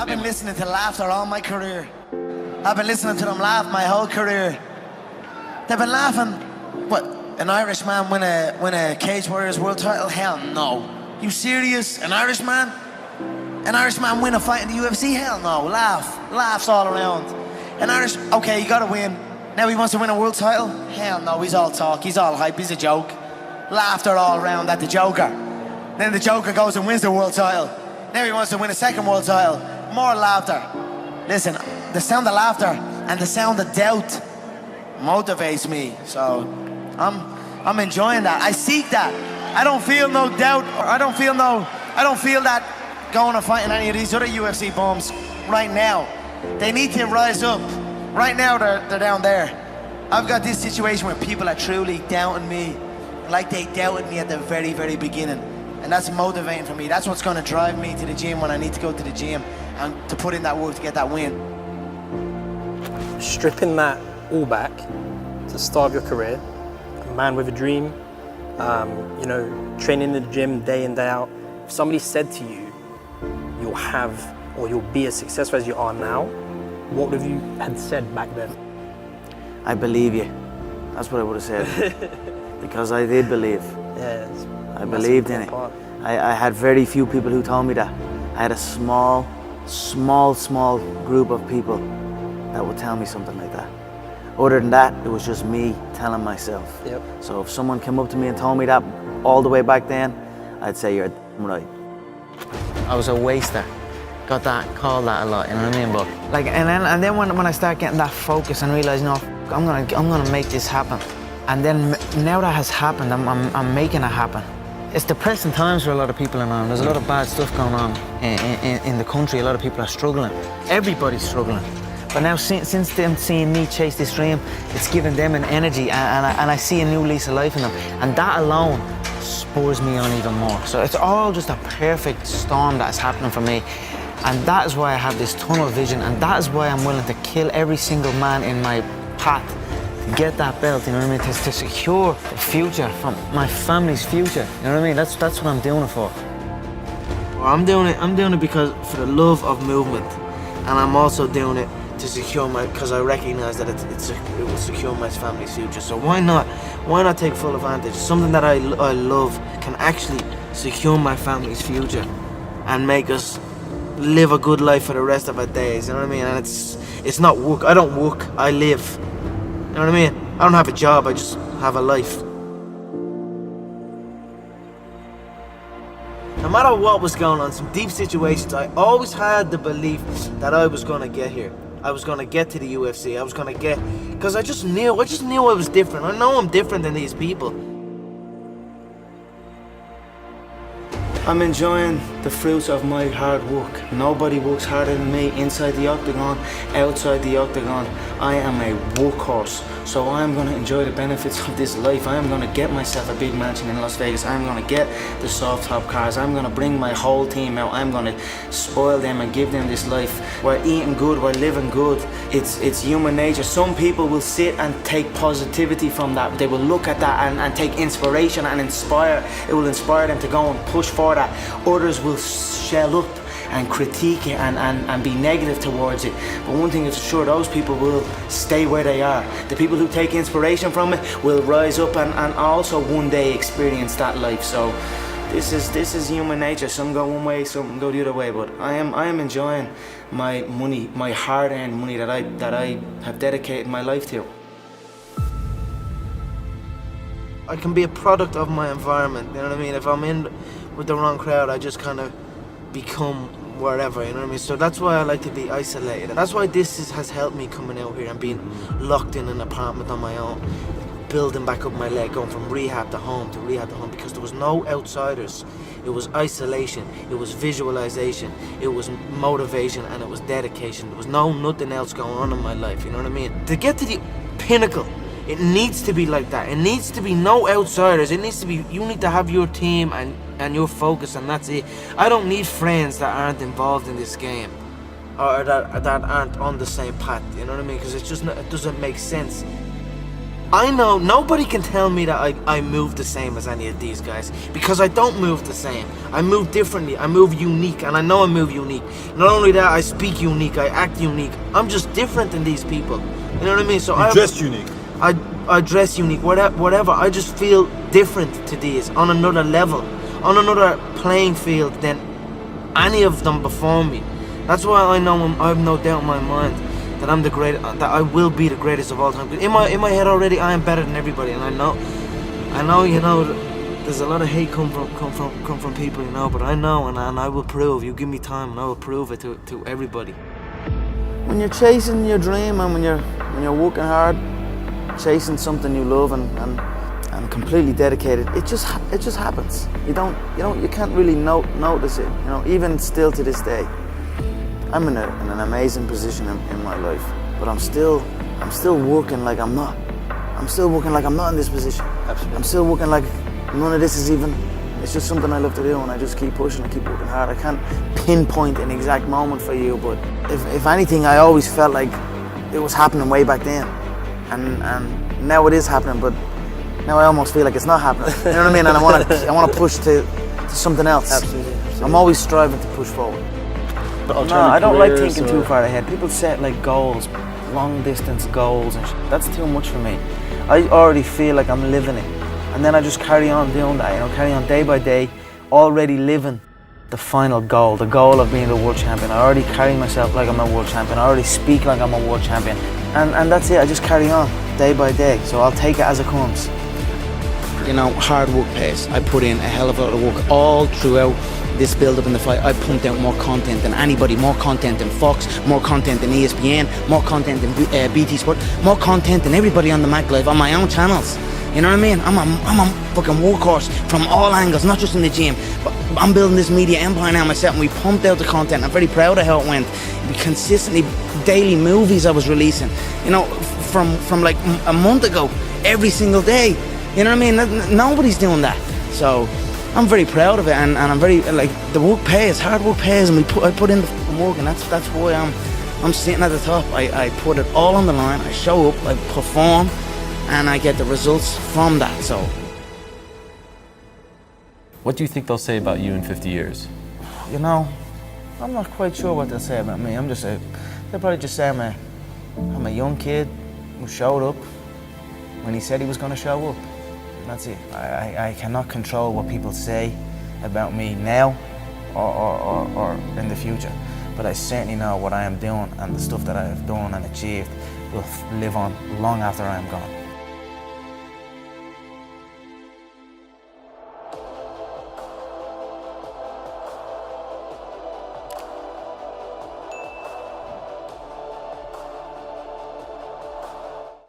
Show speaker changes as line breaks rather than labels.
I've been listening to laughter all my career. I've been listening to them laugh my whole career. They've been laughing. What? An Irishman win a Cage Warriors world title? Hell no. You serious? An Irishman? An Irishman win a fight in the UFC? Hell no. Laughs all around. Okay, you gotta win. Now he wants to win a world title? Hell no, he's all talk, he's all hype, he's a joke. Laughter all around at the Joker. Then the Joker goes and wins the world title. Now he wants to win a second world title. More laughter. Listen, the sound of laughter and the sound of doubt motivates me. So I'm enjoying that. I seek that. I don't feel no doubt. I don't feel that going and fighting any of these other UFC bums right now. They need to rise up. Right now they're down there. I've got this situation where people are truly doubting me, like they doubted me at the very, very beginning. And that's motivating for me. That's what's gonna drive me to the gym when I need to go to the gym and to put in that work to get that win.
Stripping that all back to the start of your career, a man with a dream, you know, training in the gym day in, day out. If somebody said to you, you'll have or you'll be as successful as you are now, what would you had said back then?
I believe you. That's what I would have said. Because I did believe.
Yeah,
I believed in it. I had very few people who told me that. I had a small group of people that would tell me something like that. Other than that, it was just me telling myself.
Yep.
So if someone came up to me and told me that all the way back then, I'd say you're right. I was a waster. Got that, called that a lot, you know what I mean? But like, and then when I start getting that focus and realize, no, I'm gonna make this happen. And then now that has happened, I'm making it happen. It's depressing times for a lot of people around. There's a lot of bad stuff going on in the country. A lot of people are struggling. Everybody's struggling. But now since them seeing me chase this dream, it's giving them an energy and I see a new lease of life in them. And that alone spurs me on even more. So it's all just a perfect storm that's happening for me. And that is why I have this tunnel vision, and that is why I'm willing to kill every single man in my path to get that belt, you know what I mean? To secure the future from my family's future, you know what I mean? That's what I'm doing it for. I'm doing it because for the love of movement, and I'm also doing it to secure because I recognize that it will secure my family's future. So why not take full advantage? Something that I love can actually secure my family's future and make us live a good life for the rest of our days, you know what I mean? And it's not work. I don't work, I live. You know what I mean? I don't have a job, I just have a life. No matter what was going on, some deep situations, I always had the belief that I was gonna get here. I was gonna get to the UFC. I was gonna get, because I just knew I was different. I know I'm different than these people. I'm enjoying the fruits of my hard work. Nobody works harder than me inside the octagon, outside the octagon. I am a workhorse, so I'm going to enjoy the benefits of this life. I am going to get myself a big mansion in Las Vegas. I'm going to get the soft top cars. I'm going to bring my whole team out. I'm going to spoil them and give them this life. We're eating good, we're living good. It's human nature. Some people will sit and take positivity from that. They will look at that and take inspiration and inspire. It will inspire them to go and push for that. Others will shell up and critique it and be negative towards it. But one thing is sure, those people will stay where they are. The people who take inspiration from it will rise up and also one day experience that life. So this is human nature. Some go one way, some go the other way. But I am enjoying my money, my hard-earned money that I have dedicated my life to. I can be a product of my environment, you know what I mean? If I'm in with the wrong crowd, I just kind of become wherever, you know what I mean? So that's why I like to be isolated. That's why this has helped me coming out here and being locked in an apartment on my own, building back up my leg, going from rehab to home, because there was no outsiders. It was isolation, it was visualization, it was motivation, and it was dedication. There was nothing else going on in my life, you know what I mean? To get to the pinnacle, it needs to be like that. It needs to be no outsiders. It needs to be, you need to have your team and your focus, and that's it. I don't need friends that aren't involved in this game or that aren't on the same path, you know what I mean? Because it's just not, it doesn't make sense. I know nobody can tell me that I move the same as any of these guys, because I don't move the same. I move differently, I move unique, and I know I move unique. Not only that, I speak unique, I act unique. I'm just different than these people. You know what I mean? So
You dress unique.
I dress unique, whatever. I just feel different to these, on another level, on another playing field than any of them before me. That's why I know I have no doubt in my mind that I'm the great, that I will be the greatest of all time. In my head already, I am better than everybody, and I know, you know, there's a lot of hate come from people, you know, but I know, and I will prove. You give me time, and I will prove it to everybody. When you're chasing your dream, and when you're working hard, chasing something you love, and completely dedicated, it just happens. You can't really notice it, you know, even still to this day. I'm in an amazing position in my life, but I'm still working like I'm not. I'm still working like I'm not in this position.
Absolutely.
I'm still working like none of this is even, it's just something I love to do, and I just keep pushing and keep working hard. I can't pinpoint an exact moment for you, but if anything, I always felt like it was happening way back then. And now it is happening, but now I almost feel like it's not happening. You know what I mean? And I want to push to something else.
Absolutely.
I'm always striving to push forward. No, I don't like thinking too far ahead. People set like goals, long distance goals, and that's too much for me. I already feel like I'm living it, and then I just carry on doing that. You know, carry on day by day, already living the final goal, the goal of being the world champion. I already carry myself like I'm a world champion. I already speak like I'm a world champion, and that's it. I just carry on day by day. So I'll take it as it comes.
You know, hard work pays. I put in a hell of a lot of work all throughout this build-up in the fight. I pumped out more content than anybody, more content than Fox, more content than ESPN, more content than BT Sport, more content than everybody on the Mac Live on my own channels. You know what I mean? I'm a fucking workhorse from all angles, not just in the gym. But I'm building this media empire now myself, and we pumped out the content. I'm very proud of how it went. We consistently, daily movies I was releasing, you know, from like a month ago, every single day. You know what I mean? Nobody's doing that. So I'm very proud of it, and I'm very, like, the work pays, hard work pays, and I put in the fucking work, and that's why I'm sitting at the top. I put it all on the line. I show up, I perform, and I get the results from that. So
What do you think they'll say about you in 50 years?
You know, I'm not quite sure what they'll say about me. They'll probably just say I'm a young kid who showed up when he said he was going to show up. That's it. I cannot control what people say about me now or in the future, but I certainly know what I am doing, and the stuff that I have done and achieved will live on long after I am gone.